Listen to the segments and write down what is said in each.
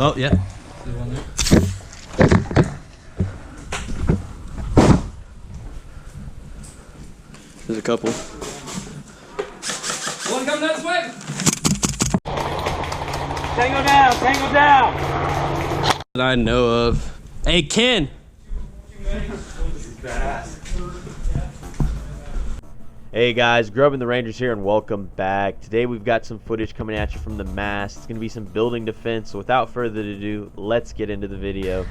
Oh, yeah. There's a couple. One coming this way. Tango down, tango down. That I know of. Hey, Ken. Hey guys, Grubandtherangerz here and welcome back. Today we've got some footage coming at you from the mast. It's going to be some building defense, so without further ado, let's get into the video.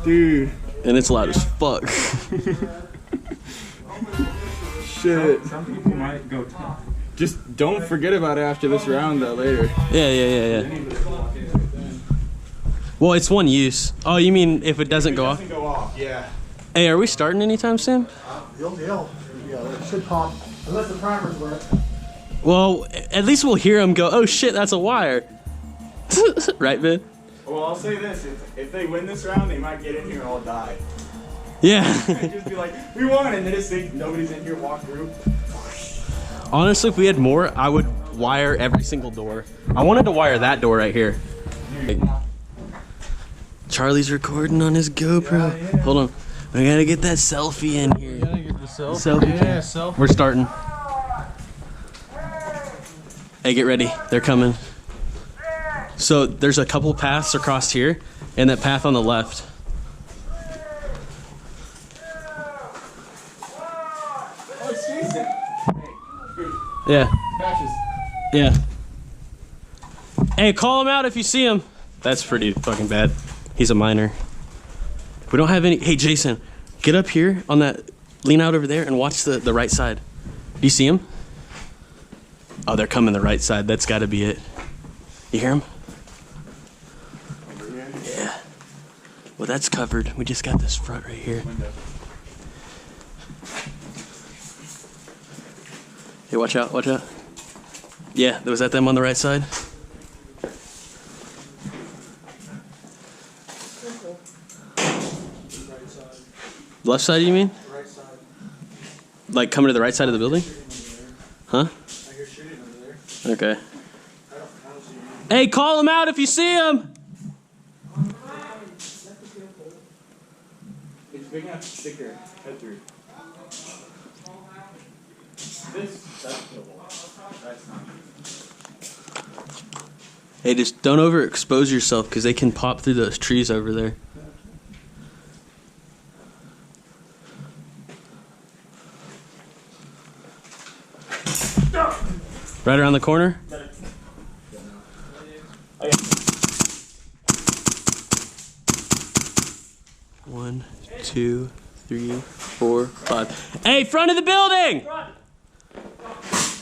Dude. And it's loud as fuck. Shit. Some people might go tough. Just don't forget about it after this round though, later. Yeah. Well, it's one use. Oh, you mean if it doesn't go off? It doesn't go off, yeah. Hey, are we starting anytime soon? Yeah, it should pop, unless the primer's wet. Well, at least we'll hear them go, oh shit, that's a wire. Right, Ben? Well, I'll say this, if they win this round, they might get in here and all die. Yeah. Just be like, we won, and then just think nobody's in here, walk through. Honestly, if we had more, I would wire every single door. I wanted to wire that door right here. Charlie's recording on his GoPro. Yeah. Hold on. I gotta get that selfie in here. Gotta get the Selfie. Yeah, selfie. We're starting. Hey, get ready. They're coming. So there's a couple paths across here, and that path on the left. Oh, it's Jason. Yeah. Patches. Yeah. Hey, call him out if you see him. That's pretty fucking bad. He's a minor. We don't have any. Hey, Jason, get up here on that. Lean out over there and watch the right side. Do you see him? Oh, they're coming the right side. That's got to be it. You hear him? Yeah. Well, that's covered. We just got this front right here. Hey, watch out, watch out. Yeah, was that them on the right side? Left side, you mean? Right side. Like coming to the right side of the building? Huh? I hear shooting over there. Okay. I don't see anything. Hey, call him out if you see him! It's big enough to stick your head through. That's killable. That's not. Hey, just don't overexpose yourself because they can pop through those trees over there. Right around the corner? One, two, three, four, five. Hey, front of the building!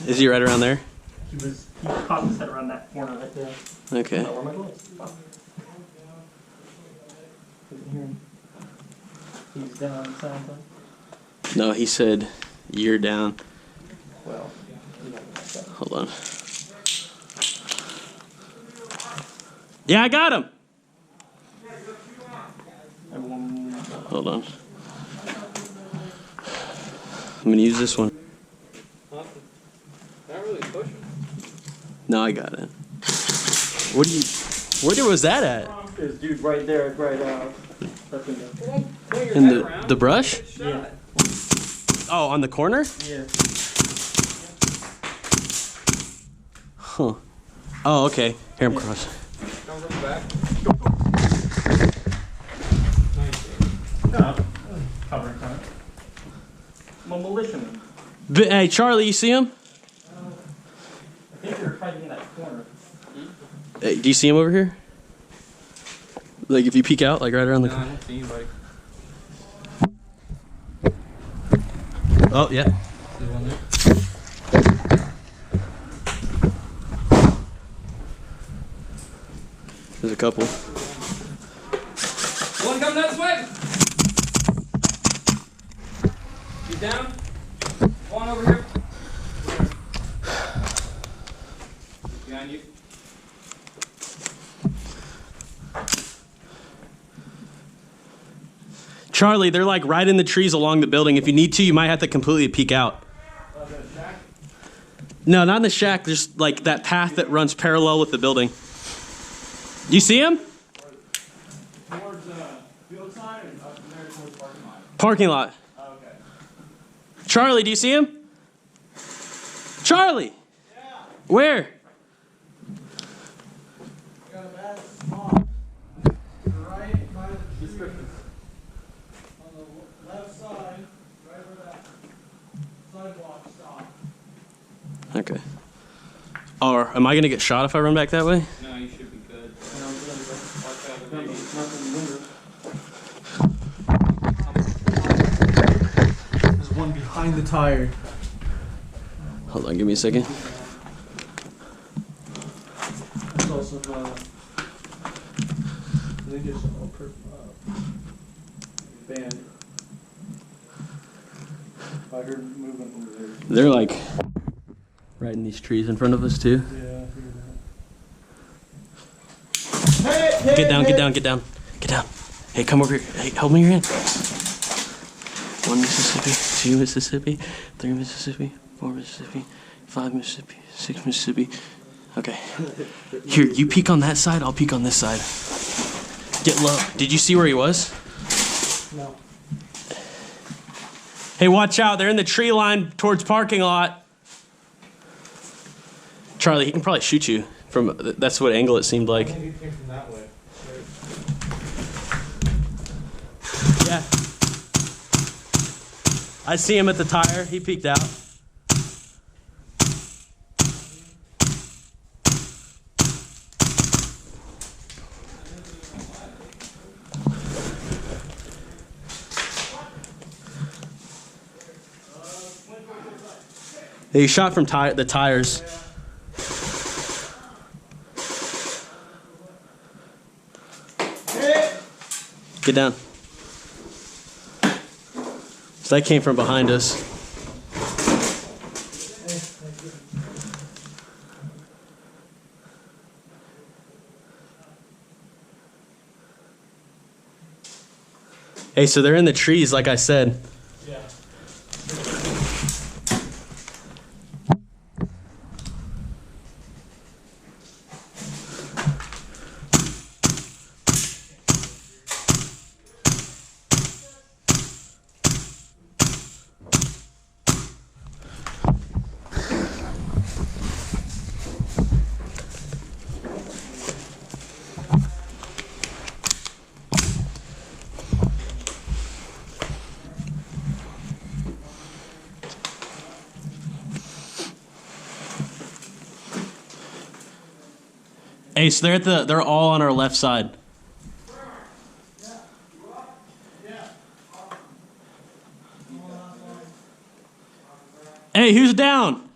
Is he right around there? He popped his head around that corner right there. Okay. Where my gloves? Couldn't hear him. He's down the sound thing. No, he said, you're down. Well, Hold on. Yeah, I got him! Hold on. I'm gonna use this one. Not really pushing. No, I got it. Where was that at? there's dude right there, right In the brush? Yeah. Oh, on the corner? Yeah. Huh. Oh, okay. Here, I'm cross. Don't look back. No. Covering front. I'm a militiaman. Hey, Charlie, you see him? I think they're hiding in that corner. Hey, do you see him over here? Like, if you peek out, like right around the No, I corner. don't see anybody. Oh, yeah. There's one there. There's a couple. One coming this way. He's down. One over here. Behind you. Charlie, they're like right in the trees along the building. If you need to, you might have to completely peek out. No, not in the shack. There's like that path that runs parallel with the building. You see him? Towards field side and up there towards parking lot. Parking lot. Oh, okay. Charlie, do you see him? Charlie! Yeah. Where? Got a bad spot. Right by the tree. On the left side, right where that sidewalk stopped. Okay. Or am I gonna get shot if I run back that way? No, you should be good. There's one behind the tire. Hold on, give me a second. There's also I think there's a band. I heard movement over there. They're like right in these trees in front of us too. Yeah, I heard Get down, get down, get down, get down. Hey, come over here. Hey, hold me your hand. 1 Mississippi, 2 Mississippi, 3 Mississippi, 4 Mississippi, 5 Mississippi, 6 Mississippi. Okay. Here, you peek on that side, I'll peek on this side. Get low. Did you see where he was? No. Hey, watch out. They're in the tree line towards parking lot. Charlie, he can probably shoot you from, that's what angle it seemed like. I think he came from that way. Yeah. I see him at the tire. He peeked out. He shot from the tires. Get down. So that came from behind us. Hey, so they're in the trees, like I said. Yeah. Hey, so they're all on our left side. Hey, who's down?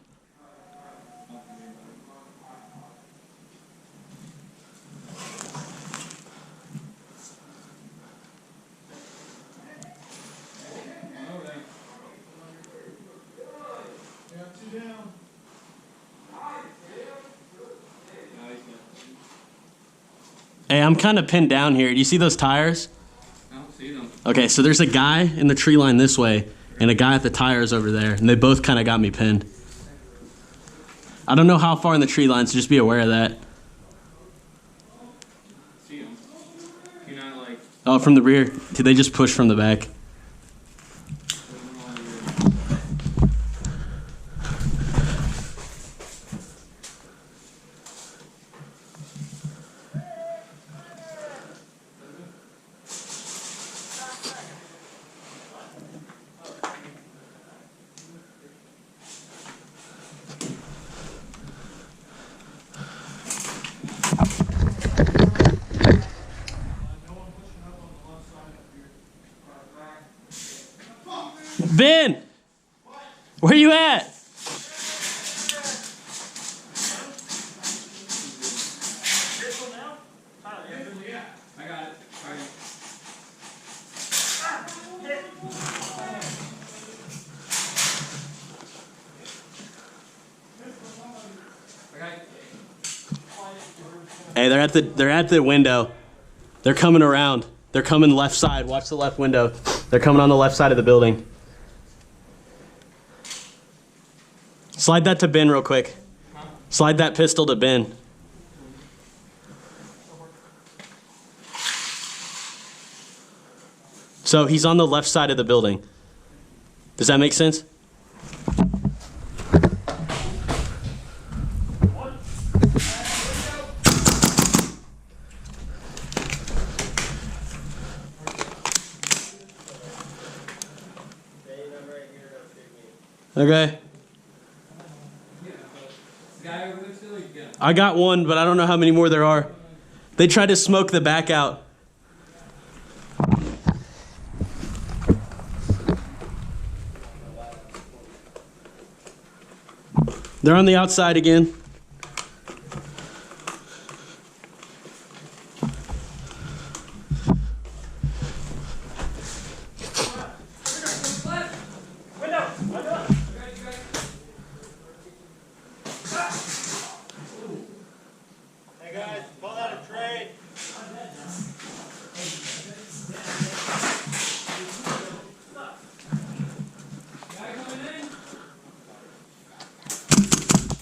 Hey, I'm kind of pinned down here. Do you see those tires? I don't see them. Okay, so there's a guy in the tree line this way and a guy at the tires over there, and they both kind of got me pinned. I don't know how far in the tree line, so just be aware of that. See them. You're not like. Oh, from the rear. They just push from the back. Ben, where you at? I got it. Sorry. Okay. Hey, they're at the window. They're coming around. They're coming left side. Watch the left window. They're coming on the left side of the building. Slide that to Ben real quick. Slide that pistol to Ben. So he's on the left side of the building. Does that make sense? Okay. I got one, but I don't know how many more there are. They tried to smoke the back out. They're on the outside again. Hey guys, call that a trade.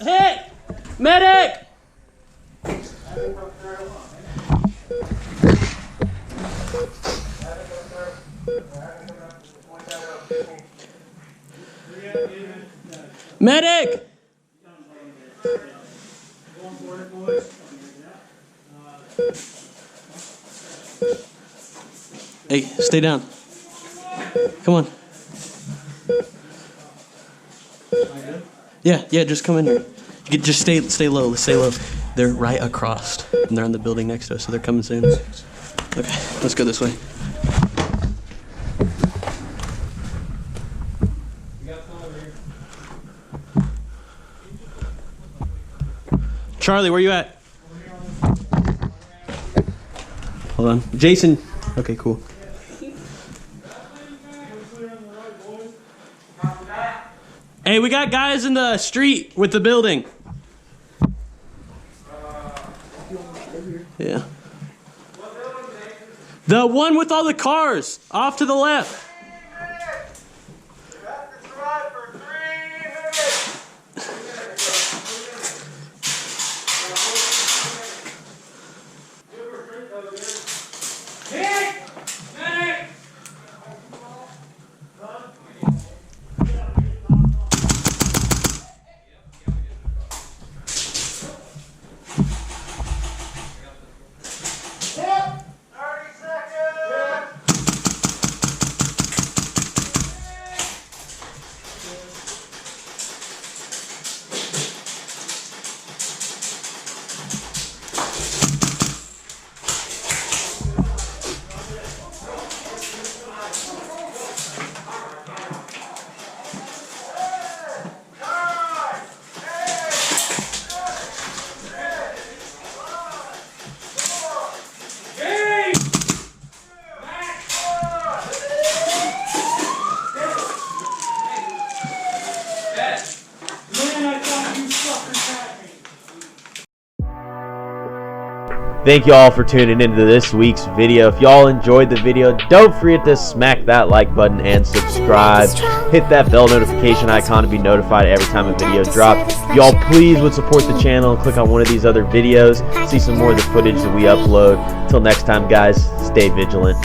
Hey! Medic! Medic! Hey, stay down. Come on. Yeah, just come in here. You can just stay low. Let's stay low. They're right across, and they're on the building next to us, so they're coming soon. Okay, let's go this way. Charlie, where you at? Hold on. Jason. Okay, cool. Hey, we got guys in the street with the building. Yeah. The one with all the cars, off to the left. Thank you all for tuning into this week's video. If y'all enjoyed the video, don't forget to smack that like button and subscribe. Hit that bell notification icon to be notified every time a video drops. If y'all please would support the channel and click on one of these other videos, see some more of the footage that we upload. Until next time, guys, stay vigilant.